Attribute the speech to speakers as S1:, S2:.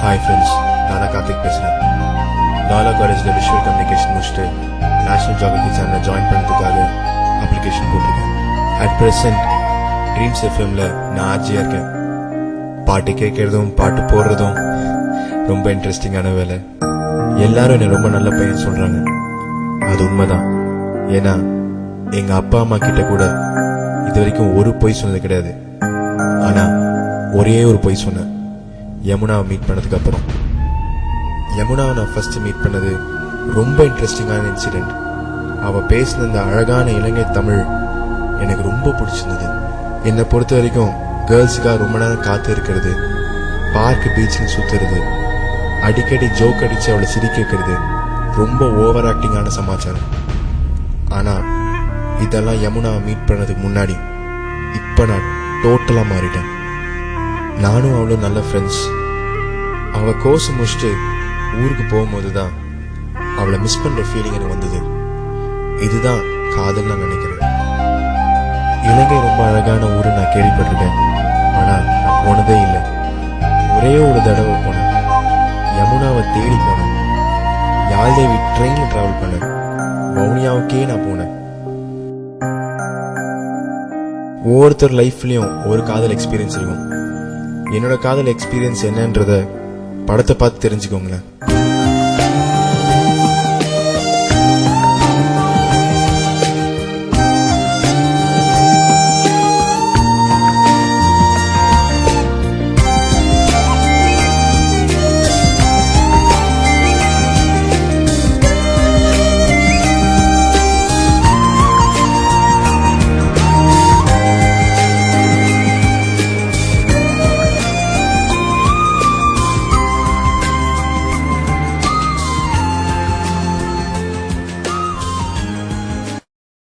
S1: Hi friends, நான் கார்த்திக் பேசுகிறேன். லாலா காலேஜில் விஷுவல் கம்யூனிகேஷன் முடிச்சுட்டு நேஷனல் ஜியோகிராஃபி சேனலை ஜாயின் பண்ணுறதுக்காக அப்ளிகேஷன் போட்டிருக்கேன். அட் ப்ரெசென்ட் ட்ரீம்ஸ் எஃப்எம்ல நான் ஆர்ஜியாக இருக்கேன். பாட்டு கேட்கறதும் பாட்டு போடுறதும் ரொம்ப இன்ட்ரெஸ்டிங்கான வேலை. எல்லாரும் என்னை ரொம்ப நல்ல பையன் சொல்கிறாங்க. அது உண்மைதான். ஏன்னா எங்கள் அப்பா அம்மா கிட்ட கூட இது வரைக்கும் ஒரு பொய் சொன்னது கிடையாது. ஆனால் ஒரே ஒரு பொய் சொன்னேன், யமுனாவை மீட் பண்ணதுக்கு அப்புறம். யமுனாவை நான் ஃபர்ஸ்ட் மீட் பண்ணது ரொம்ப இன்ட்ரெஸ்டிங்கான இன்சிடென்ட். அவள் பேசின இந்த அழகான இலங்கை தமிழ் எனக்கு ரொம்ப பிடிச்சிருந்தது. என்னை பொறுத்த வரைக்கும் கேர்ள்ஸுக்காக ரொம்ப நேரம் காத்து இருக்கிறது, பார்க்கு பீச்சில் சுற்றுறது, அடிக்கடி ஜோக் அடித்து அவளை சிரிக்க வைக்கிறது ரொம்ப ஓவர் ஆக்டிங்கான சமாச்சாரம். ஆனால் இதெல்லாம் யமுனாவை மீட் பண்ணதுக்கு முன்னாடி இப்போ நான் டோட்டலாக மாறிட்டேன். நானும் அவளும் நல்ல ஃப்ரெண்ட்ஸ். அவள் கோர்ஸ் முடிச்சுட்டு ஊருக்கு போகும்போது தான் அவளை மிஸ் பண்ணுற ஃபீலிங் எனக்கு வந்தது. இதுதான் காதல் நான் நினைக்கிறேன். இலங்கை ரொம்ப அழகான ஊரு நான் கேள்விப்பட்டிருக்கேன், ஆனால் நான் போனதே இல்லை. ஒரே ஒரு தடவை போனேன், யமுனாவை தேடி போனேன். யாழ்தேவி ட்ரெயினில் ட்ராவல் பண்ணேன். வவுனியாவுக்கே நான் போனேன். ஒவ்வொருத்தர் லைஃப்லயும் ஒரு காதல் எக்ஸ்பீரியன்ஸ் இருக்கும். என்னோட காதல் எக்ஸ்பீரியன்ஸ் என்னன்றத படத்தை பார்த்து தெரிஞ்சுக்கோங்களேன்.